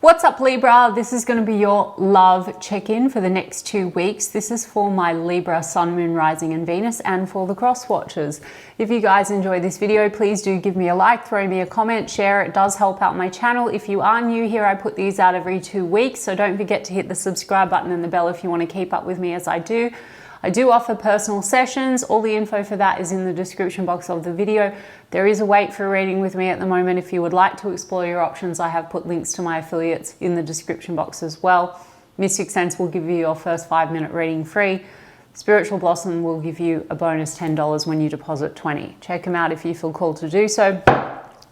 What's up, Libra? This is going to be your love check-in for the next 2 weeks. This is for my Libra Sun, Moon, Rising and Venus and for the cross watchers. If you guys enjoy this video, please do give me a like, throw me a comment, share. It does help out my channel. If you are new here, I put these out every 2 weeks, so don't forget to hit the subscribe button and the bell if you want to keep up with me as I do. I do offer personal sessions. All the info for that is in the description box of the video. There is a wait for a reading with me at the moment. If you would like to explore your options, I have put links to my affiliates in the description box as well. Mystic Sense will give you your first 5-minute reading free. Spiritual Blossom will give you a bonus $10 when you deposit $20. Check them out if you feel called to do so.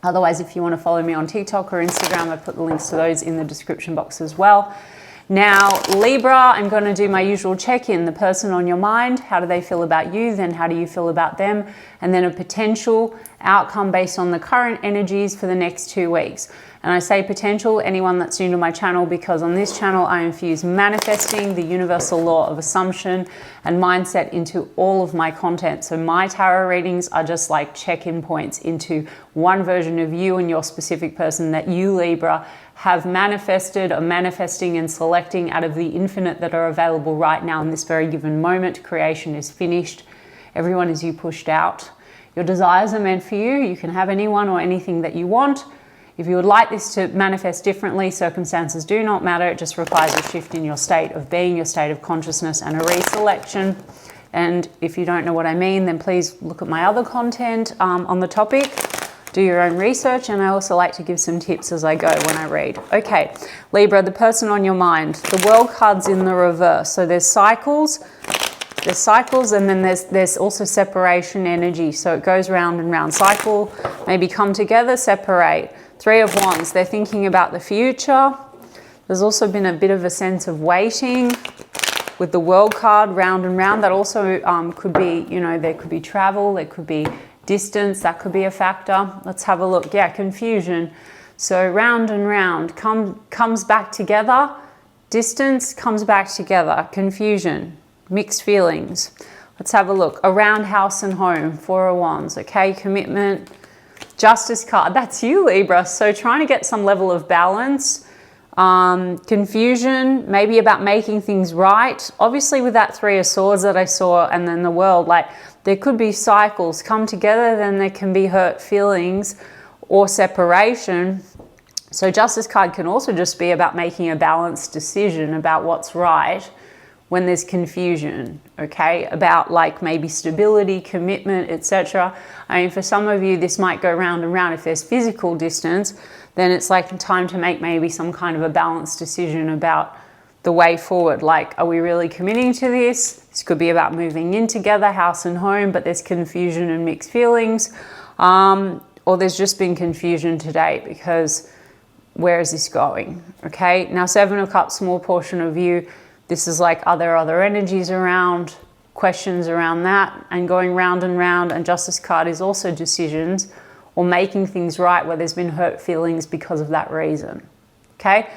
Otherwise, if you want to follow me on TikTok or Instagram, I put the links to those in the description box as well. Now, Libra, I'm going to do my usual check-in. The person on your mind, how do they feel about you? Then how do you feel about them? And then a potential outcome based on the current energies for the next 2 weeks. And I say potential, anyone that's new to my channel, because on this channel I infuse manifesting, the universal law of assumption and mindset into all of my content. So my tarot readings are just like check-in points into one version of you and your specific person that you, Libra, have manifested, are manifesting and selecting out of the infinite that are available right now in this very given moment. Creation is finished. Everyone is you pushed out. Your desires are meant for you. You can have anyone or anything that you want. If you would like this to manifest differently, circumstances do not matter. It just requires a shift in your state of being, your state of consciousness, and a reselection. And if you don't know what I mean, then please look at my other content on the topic. Do your own research, and I also like to give some tips as I go when I read. Okay, Libra, the person on your mind. The World card's in the reverse. So there's cycles, and then there's also separation energy. So it goes round and round. Cycle, maybe come together, separate. 3 of Wands, they're thinking about the future. There's also been a bit of a sense of waiting with the World card, round and round. That also could be, you know, there could be travel, there could be distance, that could be a factor. Let's have a look. Yeah, confusion. So round and round, comes back together. Distance comes back together. Confusion, mixed feelings. Let's have a look. Around house and home, 4 of Wands. Okay, commitment. Justice card, that's you, Libra. So trying to get some level of balance. Confusion, maybe about making things right. Obviously with that 3 of Swords that I saw, and then the World, like there could be cycles come together, then there can be hurt feelings or separation. So Justice card can also just be about making a balanced decision about what's right when there's confusion, okay? About like maybe stability, commitment, etc. I mean, for some of you, this might go round and round. If there's physical distance, then it's like time to make maybe some kind of a balanced decision about the way forward. Like, are we really committing to this? This could be about moving in together, house and home, but there's confusion and mixed feelings. Or there's just been confusion today because where is this going? Okay, now 7 of Cups, small portion of you. This is like, are there other energies around, questions around that, and going round and round. And Justice card is also decisions or making things right where there's been hurt feelings because of that reason. Okay,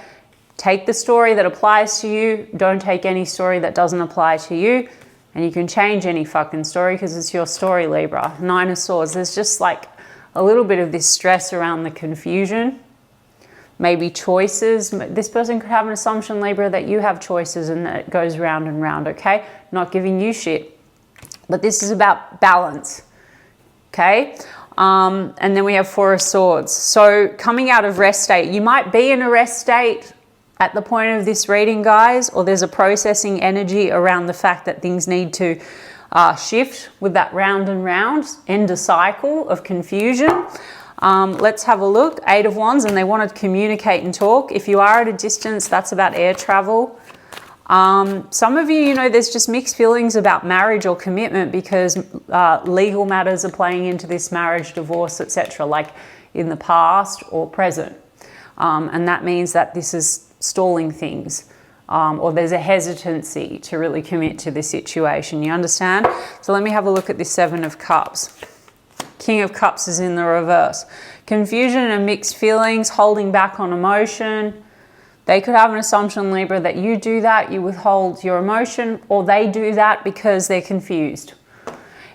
take the story that applies to you. Don't take any story that doesn't apply to you. And you can change any fucking story because it's your story, Libra. 9 of Swords, there's just like a little bit of this stress around the confusion. Maybe choices. This person could have an assumption, Libra, that you have choices and that it goes round and round, okay? Not giving you shit. But this is about balance, okay? And then we have 4 of Swords. So coming out of rest state, you might be in a rest state at the point of this reading, guys, or there's a processing energy around the fact that things need to shift with that round and round, end a cycle of confusion. Let's have a look. 8 of Wands, and they want to communicate and talk. If you are at a distance, that's about air travel. Some of you, you know, there's just mixed feelings about marriage or commitment because legal matters are playing into this marriage, divorce, etc., like in the past or present. And that means that this is stalling things. Or there's a hesitancy to really commit to this situation. You understand? So let me have a look at this 7 of Cups. King of Cups is in the reverse. Confusion and mixed feelings, holding back on emotion. They could have an assumption, Libra, that you do that, you withhold your emotion, or they do that because they're confused.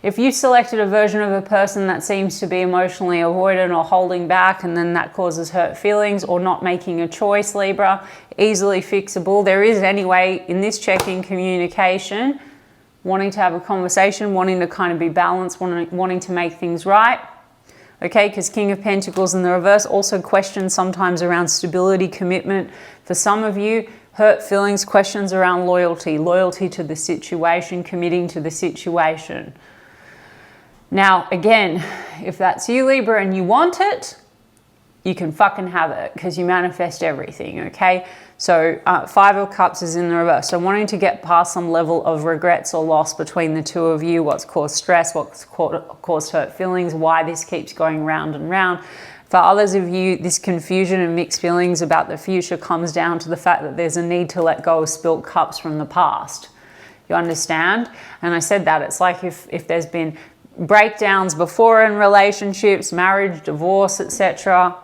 If you selected a version of a person that seems to be emotionally avoidant or holding back, and then that causes hurt feelings or not making a choice, Libra, easily fixable. There is anyway in this check-in communication, wanting to have a conversation, wanting to kind of be balanced, wanting to make things right. Okay, because King of Pentacles in the reverse, also questions sometimes around stability, commitment. For some of you, hurt feelings, questions around loyalty, loyalty to the situation, committing to the situation. Now, again, if that's you, Libra, and you want it, you can fucking have it because you manifest everything, okay? So 5 of Cups is in the reverse. So wanting to get past some level of regrets or loss between the two of you, what's caused stress, what's caused hurt feelings, why this keeps going round and round. For others of you, this confusion and mixed feelings about the future comes down to the fact that there's a need to let go of spilt cups from the past. You understand? And I said that it's like if there's been breakdowns before in relationships, marriage, divorce, etc.,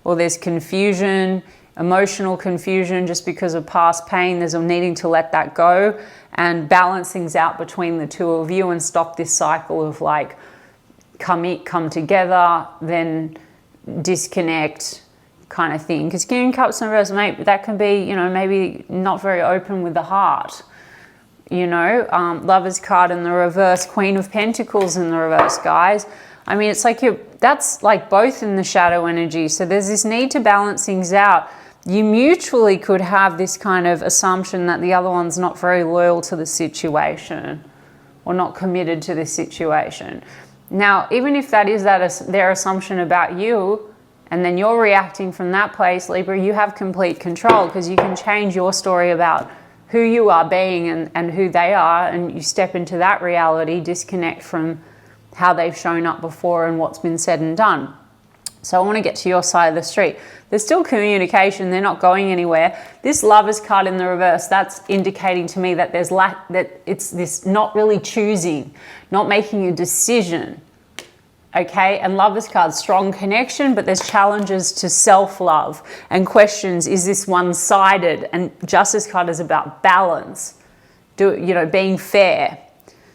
or there's confusion, emotional confusion just because of past pain, there's a needing to let that go and balance things out between the two of you and stop this cycle of like come together, then disconnect kind of thing. Because King of Cups in reverse, maybe that can be, you know, maybe not very open with the heart. You know, Lover's card in the reverse, Queen of Pentacles in the reverse, guys. I mean, it's like that's like both in the shadow energy. So there's this need to balance things out. You mutually could have this kind of assumption that the other one's not very loyal to the situation or not committed to the situation. Now, even if that is their assumption about you, and then you're reacting from that place, Libra, you have complete control because you can change your story about who you are being and who they are, and you step into that reality, disconnect from how they've shown up before and what's been said and done. So I want to get to your side of the street. There's still communication, they're not going anywhere. This Lover's card in the reverse, that's indicating to me that that it's this not really choosing, not making a decision. Okay, and Lover's card, strong connection, but there's challenges to self-love and questions, is this one-sided? And Justice card is about balance, being fair.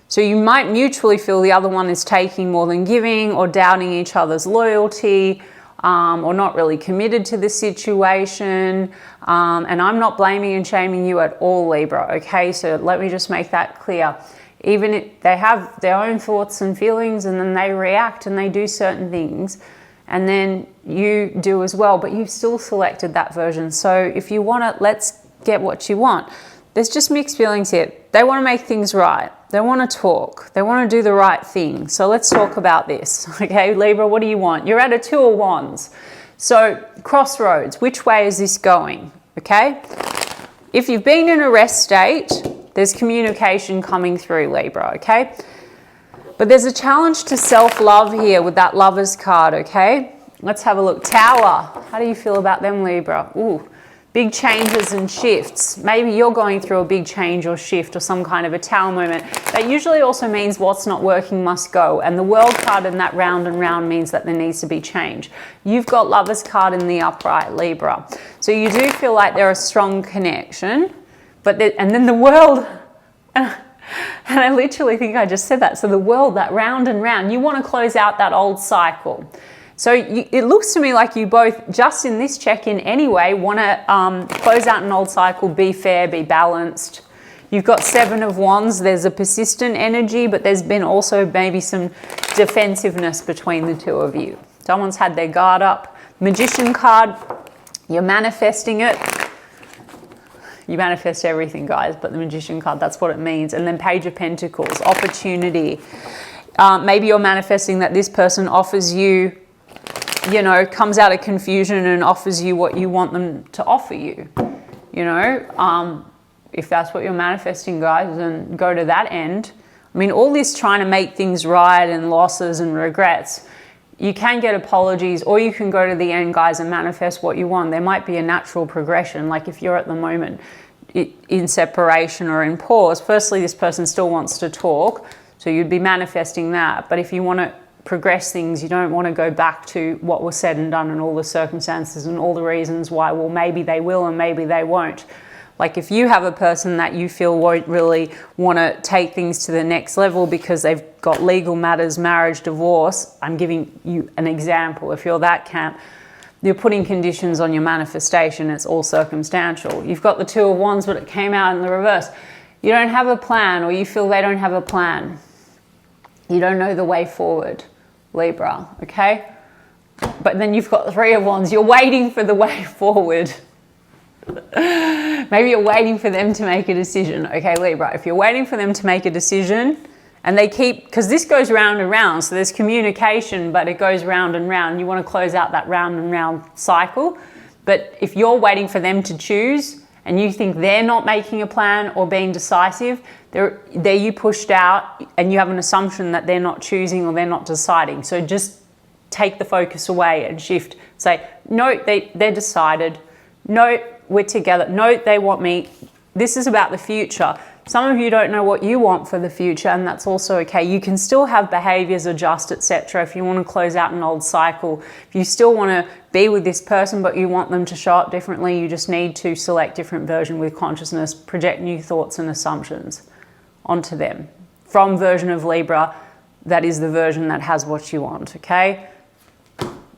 So you might mutually feel the other one is taking more than giving, or doubting each other's loyalty, or not really committed to the situation. And I'm not blaming and shaming you at all, Libra, okay? So let me just make that clear. Even if they have their own thoughts and feelings, and then they react and they do certain things, and then you do as well, but you've still selected that version. So if you want it, let's get what you want. There's just mixed feelings here. They want to make things right. They want to talk. They want to do the right thing. So let's talk about this. Okay, Libra, what do you want? You're at a 2 of Wands. So crossroads, which way is this going? Okay. If you've been in a rest state, there's communication coming through, Libra, okay? But there's a challenge to self-love here with that Lover's card, okay? Let's have a look. Tower. How do you feel about them, Libra? Ooh, big changes and shifts. Maybe you're going through a big change or shift or some kind of a Tower moment. That usually also means what's not working must go. And the World card in that round and round means that there needs to be change. You've got Lover's card in the upright, Libra. So you do feel like there's a strong connection. And then the World, and I literally think I just said that. So the World, that round and round, you want to close out that old cycle. So it looks to me like you both, just in this check-in anyway, want to close out an old cycle, be fair, be balanced. You've got 7 of Wands. There's a persistent energy, but there's been also maybe some defensiveness between the two of you. Someone's had their guard up. Magician card, you're manifesting it. You manifest everything, guys, but the Magician card, that's what it means. And then Page of Pentacles, opportunity. Maybe you're manifesting that this person offers you, comes out of confusion and offers you what you want them to offer you. If that's what you're manifesting, guys, then go to that end. I mean, all this trying to make things right and losses and regrets, you can get apologies, or you can go to the end, guys, and manifest what you want. There might be a natural progression. Like if you're at the moment in separation or in pause, firstly, this person still wants to talk, so you'd be manifesting that. But if you want to progress things, you don't want to go back to what was said and done and all the circumstances and all the reasons why, well, maybe they will and maybe they won't. Like if you have a person that you feel won't really want to take things to the next level because they've got legal matters, marriage, divorce, I'm giving you an example. If you're that camp, you're putting conditions on your manifestation. It's all circumstantial. You've got the Two of Wands, but it came out in the reverse. You don't have a plan, or you feel they don't have a plan. You don't know the way forward, Libra, okay? But then you've got the Three of Wands. You're waiting for the way forward. Maybe you're waiting for them to make a decision. Okay, Libra, if you're waiting for them to make a decision and they keep, because this goes round and round, so there's communication, but it goes round and round. You want to close out that round and round cycle. But if you're waiting for them to choose and you think they're not making a plan or being decisive, there you pushed out and you have an assumption that they're not choosing or they're not deciding. So just take the focus away and shift. Say, no, they're decided. No, we're together. No, they want me. This is about the future. Some of you don't know what you want for the future, and that's also okay. You can still have behaviors adjust, etc. If you want to close out an old cycle, if you still want to be with this person, but you want them to show up differently, you just need to select different version with consciousness, project new thoughts and assumptions onto them. From version of Libra, that is the version that has what you want, okay?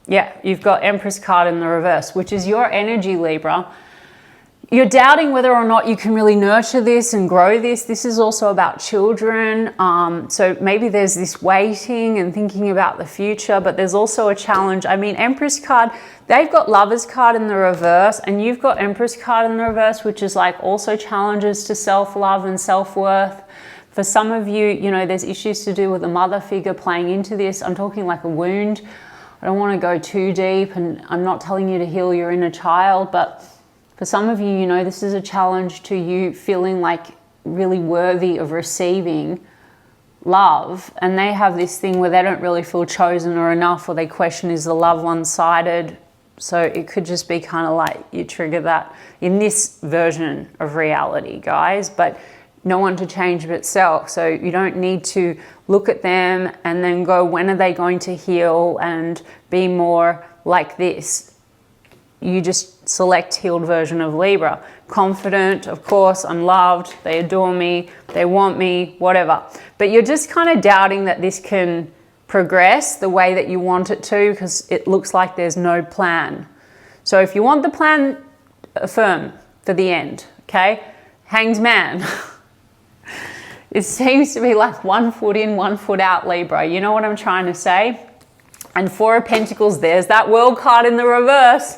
Yeah, you've got Empress card in the reverse, which is your energy, Libra. You're doubting whether or not you can really nurture this and grow this. This is also about children. So maybe there's this waiting and thinking about the future, but there's also a challenge. I mean, Empress card, they've got Lovers card in the reverse, and you've got Empress card in the reverse, which is like also challenges to self-love and self-worth. For some of you, you know, there's issues to do with a mother figure playing into this. I'm talking like a wound. I don't want to go too deep, and I'm not telling you to heal your inner child, but for some of you, you know, this is a challenge to you feeling like really worthy of receiving love. And they have this thing where they don't really feel chosen or enough, or they question, is the love one-sided? So it could just be kind of like you trigger that in this version of reality, guys. But no one to change but self. So you don't need to look at them and then go, when are they going to heal and be more like this? You just select healed version of Libra. Confident, of course, I'm loved, they adore me, they want me, whatever. But you're just kind of doubting that this can progress the way that you want it to, because it looks like there's no plan. So if you want the plan, affirm for the end, okay? Hanged Man. It seems to be like 1 foot in, 1 foot out, Libra. You know what I'm trying to say? And Four of Pentacles, there's that World card in the reverse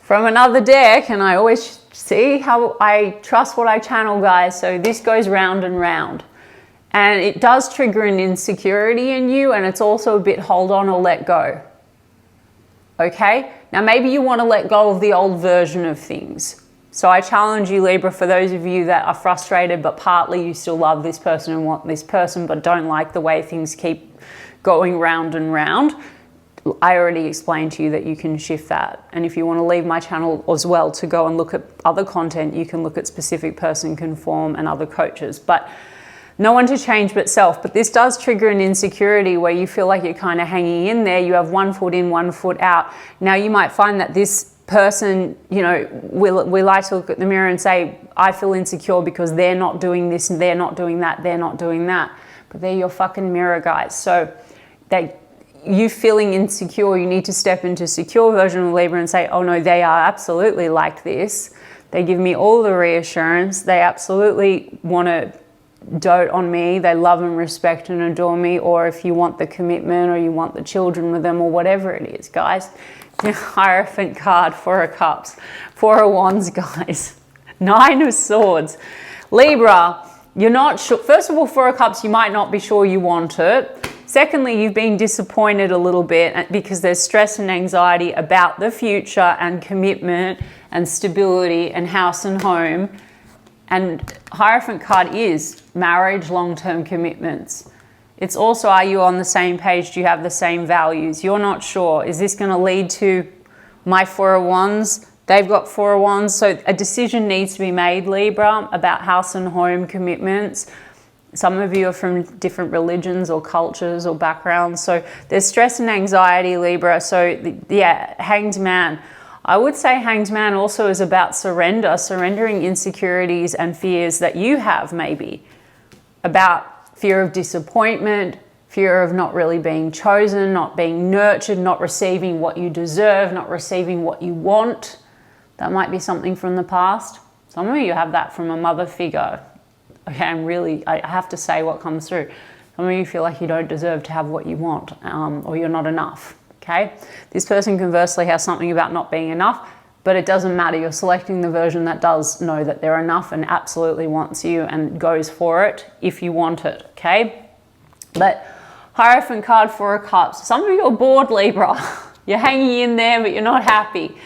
from another deck. And I always see how I trust what I channel, guys. So this goes round and round. And it does trigger an insecurity in you. And it's also a bit hold on or let go. Okay? Now maybe you want to let go of the old version of things. So I challenge you, Libra, for those of you that are frustrated, but partly you still love this person and want this person, but don't like the way things keep going round and round. I already explained to you that you can shift that. And if you want to leave my channel as well to go and look at other content, you can look at Specific Person Conform and other coaches. But no one to change but self. But this does trigger an insecurity where you feel like you're kind of hanging in there. You have 1 foot in, 1 foot out. Now you might find that this person, you know, we like to look at the mirror and say, I feel insecure because they're not doing this and they're not doing that, they're not doing that. But they're your fucking mirror, guys. So you feeling insecure, you need to step into secure version of Libra and say, oh no, they are absolutely like this. They give me all the reassurance. They absolutely want to dote on me. They love and respect and adore me. Or if you want the commitment or you want the children with them or whatever it is, guys. Hierophant card, 4 of Cups, 4 of Wands, guys, 9 of Swords. Libra, you're not sure. First of all, 4 of Cups, you might not be sure you want it. Secondly, you've been disappointed a little bit because there's stress and anxiety about the future and commitment and stability and house and home. And Hierophant card is marriage, long-term commitments. It's also, are you on the same page? Do you have the same values? You're not sure. Is this going to lead to my 4 of Wands? They've got 4 of Wands. So a decision needs to be made, Libra, about house and home commitments. Some of you are from different religions or cultures or backgrounds. So there's stress and anxiety, Libra. So yeah, Hanged Man. I would say Hanged Man also is about surrender, surrendering insecurities and fears that you have, maybe about fear of disappointment, fear of not really being chosen, not being nurtured, not receiving what you deserve, not receiving what you want. That might be something from the past. Some of you have that from a mother figure. Okay, I have to say what comes through. Some of you feel like you don't deserve to have what you want, or you're not enough, okay? This person conversely has something about not being enough, but it doesn't matter. You're selecting the version that does know that they're enough and absolutely wants you and goes for it if you want it, okay? But Hierophant card, 4 of Cups. Some of you are bored, Libra. You're hanging in there, but you're not happy.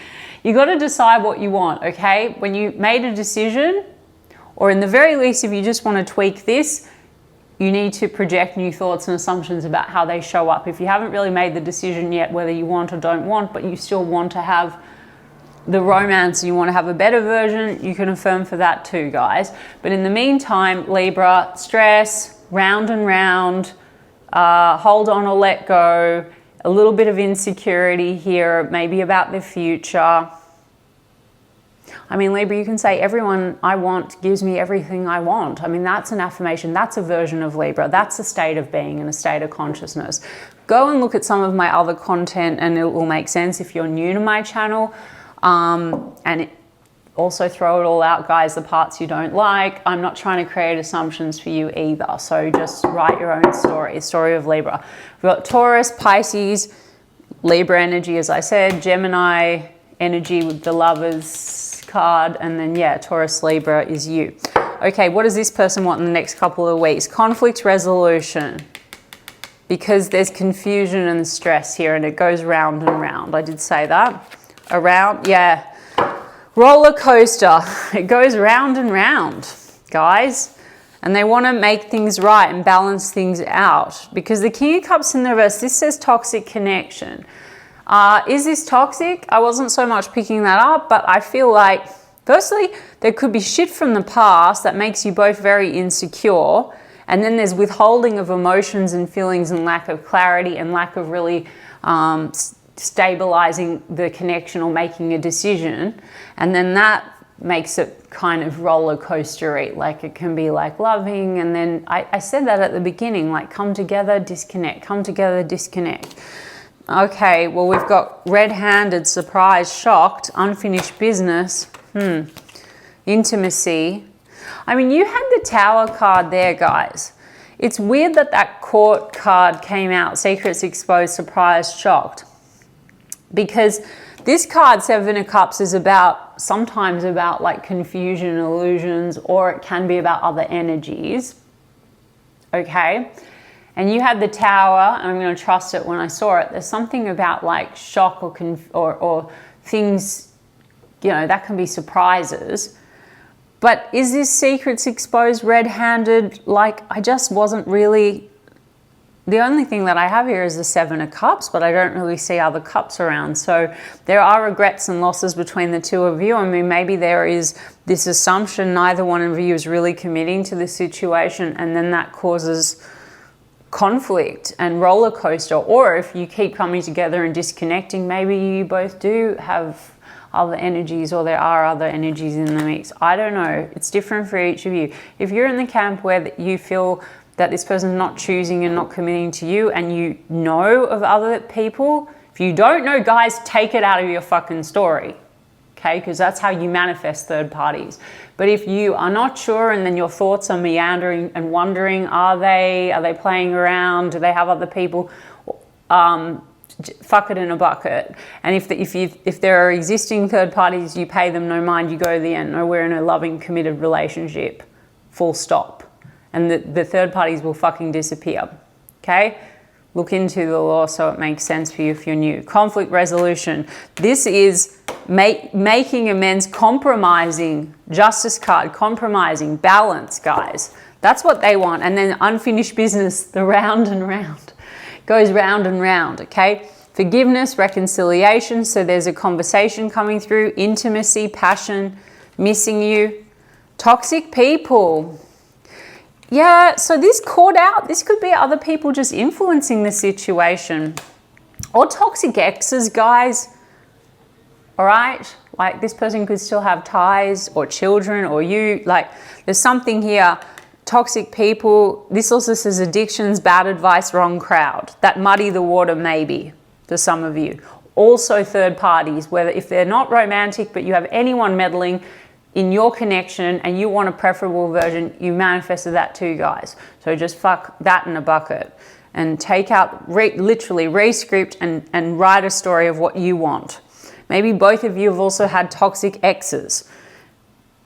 You got to decide what you want, okay? When you made a decision, or in the very least, if you just want to tweak this, you need to project new thoughts and assumptions about how they show up. If you haven't really made the decision yet whether you want or don't want, but you still want to have the romance, you want to have a better version, you can affirm for that too, guys. But in the meantime, Libra, stress, round and round, hold on or let go, a little bit of insecurity here, maybe about the future. I mean, Libra, you can say everyone I want gives me everything I want. I mean, that's an affirmation. That's a version of Libra. That's a state of being and a state of consciousness. Go and look at some of my other content and it will make sense if you're new to my channel. Also throw it all out, guys, the parts you don't like. I'm not trying to create assumptions for you either. So just write your own story, story of Libra. We've got Taurus, Pisces, Libra energy, as I said, Gemini energy with the Lovers card, and then yeah, Taurus, Libra is you. Okay, what does this person want in the next couple of weeks? Conflict resolution, because there's confusion and stress here and it goes round and round. I did say that. Around, yeah. Roller coaster, it goes round and round, guys. And they want to make things right and balance things out, because the King of Cups in the reverse, this says toxic connection. Is this toxic? I wasn't so much picking that up, but I feel like, firstly, there could be shit from the past that makes you both very insecure. And then there's withholding of emotions and feelings and lack of clarity and lack of really stabilizing the connection or making a decision. And then that makes it kind of roller coastery. Like it can be like loving. And then I said that at the beginning, like come together, disconnect, come together, disconnect. Okay, well, we've got red-handed, surprise, shocked, unfinished business, intimacy. I mean, you had the Tower card there, guys. It's weird that that Court card came out, secrets exposed, surprise, shocked. Because this card, 7 of Cups, is about, sometimes about like confusion, illusions, or it can be about other energies, okay? And you had the Tower, and I'm going to trust it when I saw it. There's something about like shock or things, you know, that can be surprises. But is this secrets exposed, red-handed? Like, I just wasn't really... The only thing that I have here is the 7 of Cups, but I don't really see other cups around. So there are regrets and losses between the two of you. I mean, maybe there is this assumption neither one of you is really committing to the situation, and then that causes conflict and roller coaster. Or if you keep coming together and disconnecting, maybe you both do have other energies, or there are other energies in the mix. I don't know. It's different for each of you. If you're in the camp where you feel that this person's not choosing and not committing to you, and you know of other people, if you don't know, guys, take it out of your fucking story, okay? Because that's how you manifest third parties. But if you are not sure, and then your thoughts are meandering and wondering, are they playing around? Do they have other people? Fuck it in a bucket. And if there are existing third parties, you pay them no mind, you go to the end. No, we're in a loving, committed relationship, full stop. And the third parties will fucking disappear, okay? Look into the law so it makes sense for you if you're new. Conflict resolution. This is making amends, compromising. Justice card, compromising, balance, guys. That's what they want. And then unfinished business, the round and round. Goes round and round, okay? Forgiveness, reconciliation. So there's a conversation coming through. Intimacy, passion, missing you. Toxic people. Yeah, so this caught out. This could be other people just influencing the situation. Or toxic exes, guys. all right? Like, this person could still have ties or children or you. Like, there's something here. Toxic people. This also says addictions, bad advice, wrong crowd. That muddy the water maybe for some of you. Also third parties, whether if they're not romantic, but you have anyone meddling in your connection and you want a preferable version, you manifested that too, guys. So just fuck that in a bucket and take out, literally re-script and write a story of what you want. Maybe both of you have also had toxic exes.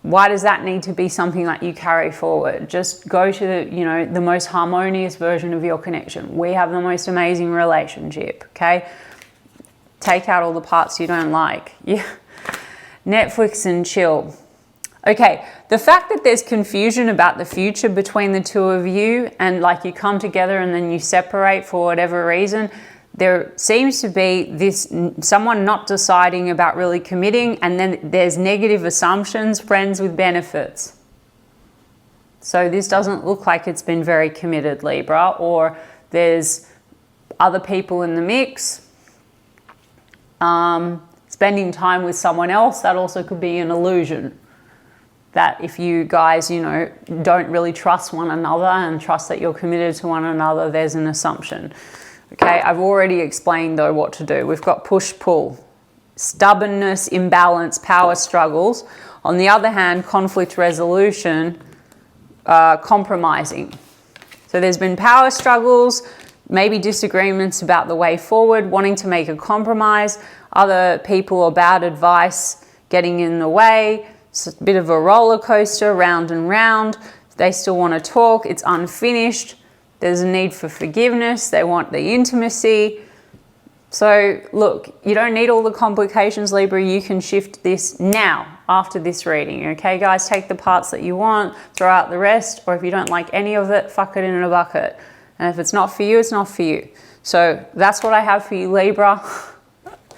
Why does that need to be something that you carry forward? Just go to the most harmonious version of your connection. We have the most amazing relationship, okay? Take out all the parts you don't like. Yeah. Netflix and chill. Okay, the fact that there's confusion about the future between the two of you and like you come together and then you separate for whatever reason, there seems to be this someone not deciding about really committing, and then there's negative assumptions, friends with benefits. So this doesn't look like it's been very committed, Libra, or there's other people in the mix. Spending time with someone else, that also could be an illusion. That if you guys, don't really trust one another and trust that you're committed to one another, there's an assumption. Okay, I've already explained though what to do. We've got push-pull, stubbornness, imbalance, power struggles. On the other hand, conflict resolution, compromising. So there's been power struggles, maybe disagreements about the way forward, wanting to make a compromise, other people or bad advice getting in the way. It's a bit of a roller coaster, round and round. They still want to talk, it's unfinished. There's a need for forgiveness. They want the intimacy. So look, you don't need all the complications, Libra. You can shift this now after this reading. Okay, guys, take the parts that you want, throw out the rest, or if you don't like any of it, fuck it in a bucket. And if it's not for you, it's not for you. So that's what I have for you, Libra.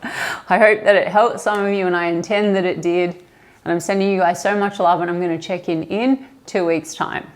I hope that it helped some of you, and I intend that it did. And I'm sending you guys so much love, and I'm going to check in 2 weeks' time.